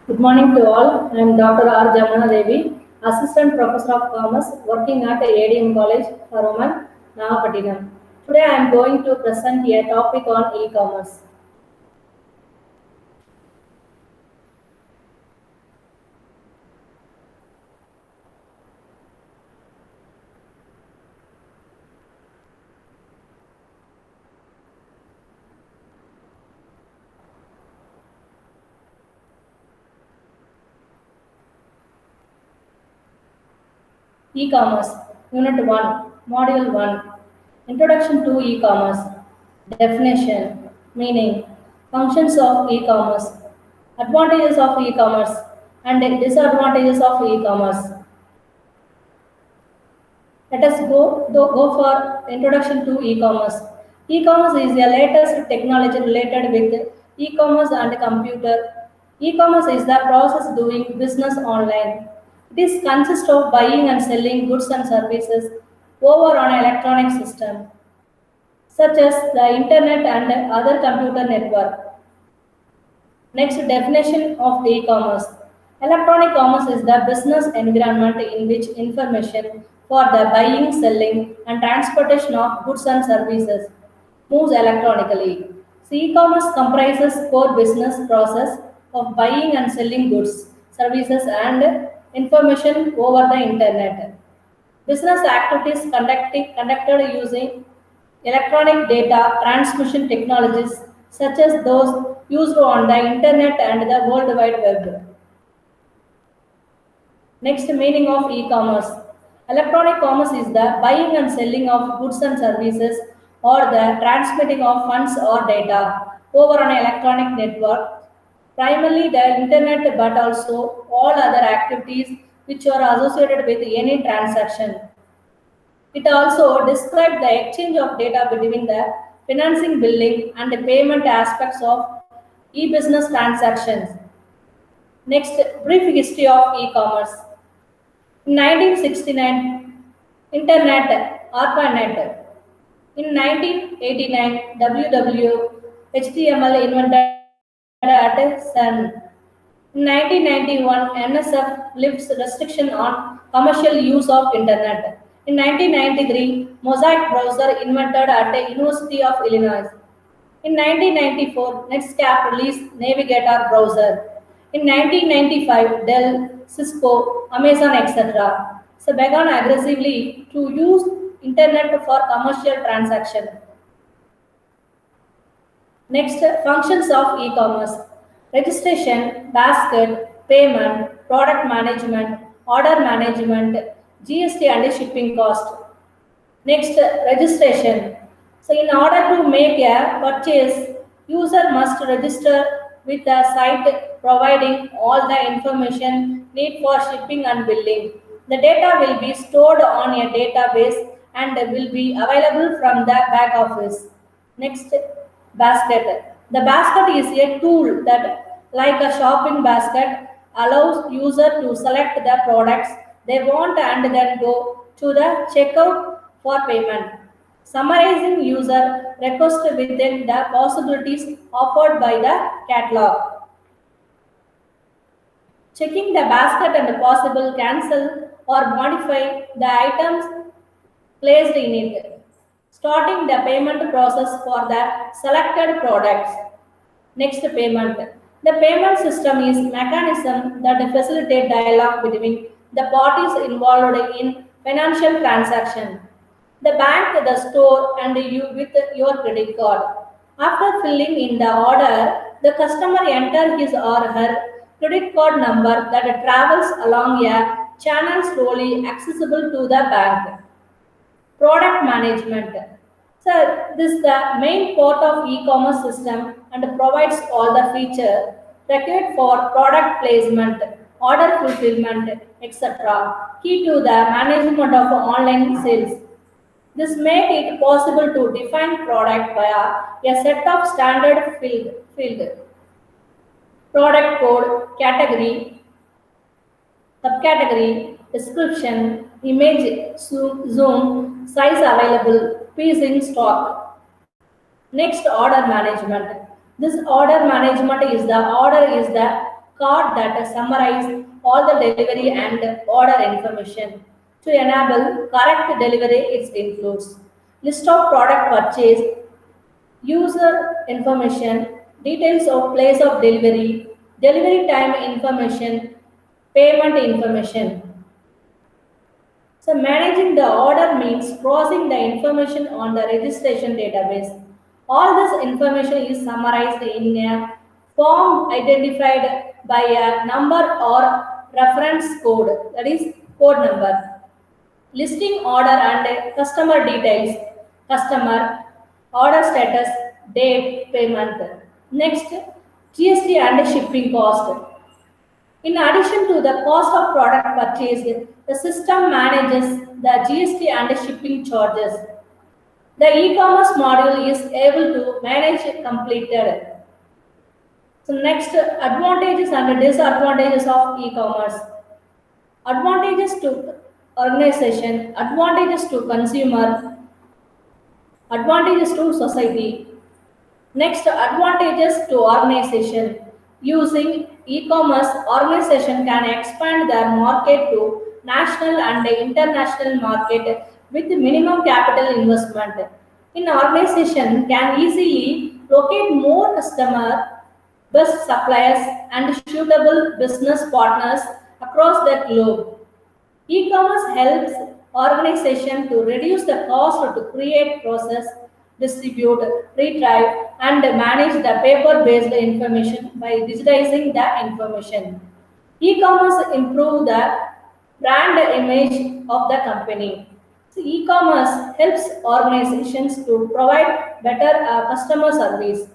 Good morning to all. I am Dr. R. Jamana Devi, Assistant Professor of Commerce working at ADM College, Haroman, Nagapattinam. Today I am going to present a topic on e-commerce. E-commerce, Unit 1, Module 1, Introduction to e-commerce, definition, meaning, functions of e-commerce, advantages of e-commerce, and disadvantages of e-commerce. Let us go for introduction to e-commerce. E-commerce is the latest technology related with e-commerce and computer. E-commerce is the process doing business online. It is consists of buying and selling goods and services over an electronic system, such as the internet and other computer network. Next, definition of the e-commerce. Electronic commerce is the business environment in which information for the buying, selling, and transportation of goods and services moves electronically. So, e-commerce comprises core business process of buying and selling goods, services, and information over the internet. Business activities conducted using electronic data transmission technologies such as those used on the internet and the World Wide Web. Next, meaning of e-commerce. Electronic commerce is the buying and selling of goods and services or the transmitting of funds or data over an electronic network, primarily the internet but also all other activities which are associated with any transaction. It also describes the exchange of data between the financing, billing, and the payment aspects of e-business transactions. Next, brief history of e-commerce. In 1969, Internet, ARPANET. In 1989, WWHTML invented at CERN. In 1991, NSF lifts restriction on commercial use of Internet. In 1993, Mosaic browser invented at the University of Illinois. In 1994, Netscape released Navigator browser. In 1995, Dell, Cisco, Amazon, etc. So began aggressively to use Internet for commercial transaction. Next, functions of e-commerce. Registration, basket, payment, product management, order management, GST and shipping cost. Next, registration. So in order to make a purchase, user must register with the site providing all the information need for shipping and billing. The data will be stored on a database and will be available from the back office. Next, basket. The basket is a tool that, like a shopping basket, allows user to select the products they want and then go to the checkout for payment. Summarizing user request within the possibilities offered by the catalog. Checking the basket and possible cancel or modify the items placed in it. Starting the payment process for the selected products. Next, payment. The payment system is mechanism that facilitate dialogue between the parties involved in financial transaction. The bank, the store, and you with your credit card. After filling in the order, the customer enter his or her credit card number that travels along a channel slowly accessible to the bank. Product management. So this is the main part of e-commerce system and provides all the feature required for product placement, order fulfillment, etc. Key to the management of online sales. This make it possible to define product via a set of standard field product code, category, subcategory, description, image, zoom, size available, piece in stock. Next, order management. This order management is the order is the card that summarize all the delivery and order information. To enable correct delivery, it includes list of product purchase, user information, details of place of delivery, delivery time information, payment information. So managing the order means crossing the information on the registration database. All this information is summarized in a form identified by a number or reference code, that is code number. Listing order and customer details, customer, order status, date, payment. Next, GST and shipping cost. In addition to the cost of product purchased, the system manages the GST and shipping charges. The e-commerce module is able to manage completed. So next, advantages and disadvantages of e-commerce. Advantages to organization, advantages to consumer, advantages to society. Next, advantages to organization. Using e-commerce, organization can expand their market to national and international market with minimum capital investment. In organization can easily locate more customer, best suppliers and suitable business partners across the globe. E-commerce helps organization to reduce the cost to create, process, distribute, retrieve, and manage the paper-based information by digitizing the information. E-commerce improve the brand image of the company. So e-commerce helps organizations to provide better customer service.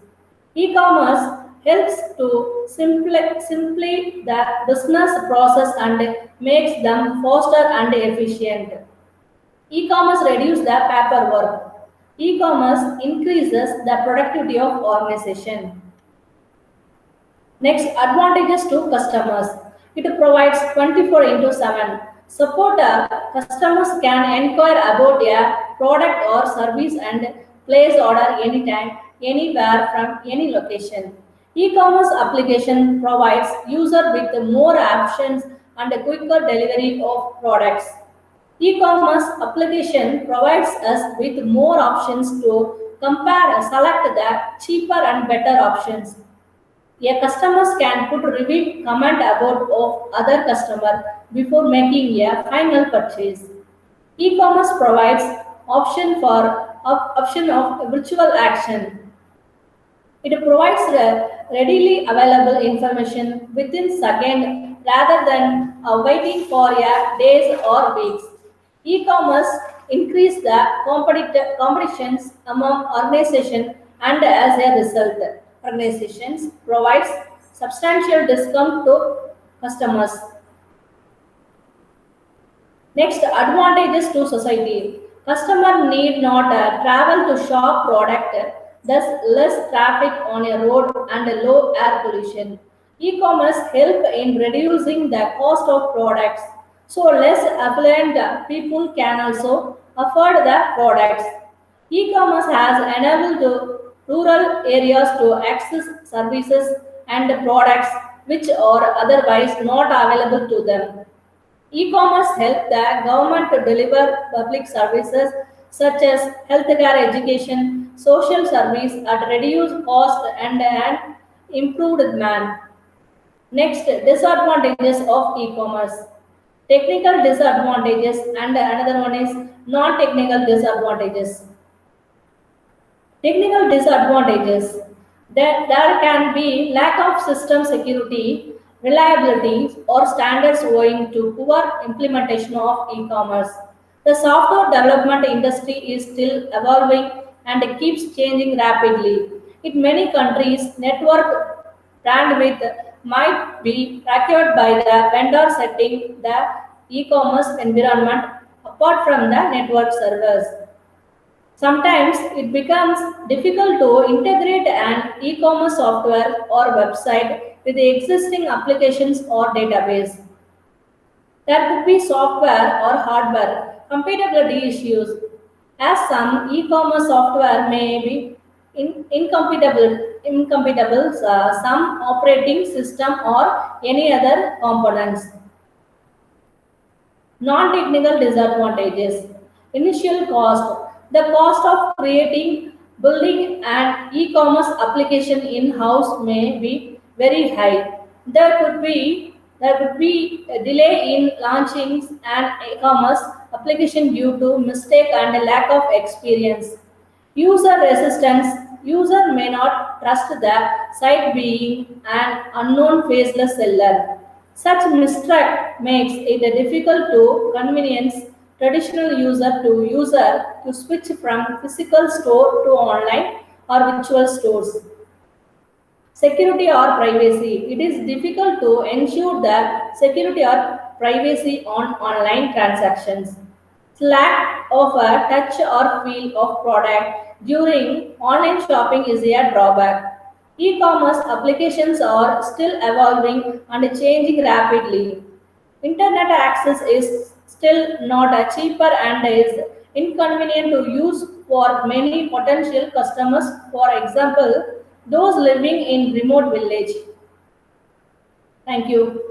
E-commerce helps to simply the business process and makes them faster and efficient. E-commerce reduces the paperwork. E-commerce increases the productivity of organization. Next, advantages to customers. It provides 24 into 7 support. Customers can inquire about a product or service and place order anytime, anywhere from any location. E-commerce application provides user with more options and a quicker delivery of products. E-commerce application provides us with more options to compare and select the cheaper and better options. A customers can put review comment about of other customer before making a final purchase. E-commerce provides option of virtual action. It provides readily available information within seconds rather than waiting for days or weeks. E-commerce increase the competitions among organizations and as a result, organizations provides substantial discount to customers. Next, advantages to society. Customer need not travel to shop product, thus less traffic on a road and low air pollution. E-commerce help in reducing the cost of products, so less affluent people can also afford the products. E-commerce has enabled the rural areas to access services and products which are otherwise not available to them. E-commerce help the government to deliver public services such as healthcare, education, social service at reduced cost and an improved demand. Next, disadvantages of e-commerce. Technical disadvantages and another one is non-technical disadvantages. Technical disadvantages. There can be lack of system security, reliability, or standards owing to poor implementation of e-commerce. The software development industry is still evolving and keeps changing rapidly. In many countries, network bandwidth might be procured by the vendor setting the e-commerce environment apart from the network servers. Sometimes it becomes difficult to integrate an e-commerce software or website with the existing applications or database. There could be software or hardware compatibility issues, as some e-commerce software may be incompatible some operating system or any other components. Non-technical disadvantages. Initial cost. The cost of creating, building an e-commerce application in-house may be very high. There could be a delay in launching an e-commerce application due to mistake and a lack of experience. User resistance. User may not trust the site being an unknown faceless seller. Such mistrust makes it difficult to convenience traditional user to switch from physical store to online or virtual stores. Security or privacy. It is difficult to ensure the security or privacy on online transactions. Lack of a touch or feel of product during online shopping is a drawback. E-commerce applications are still evolving and changing rapidly. Internet access is still not a cheaper and is inconvenient to use for many potential customers. For example, those living in remote village. Thank you.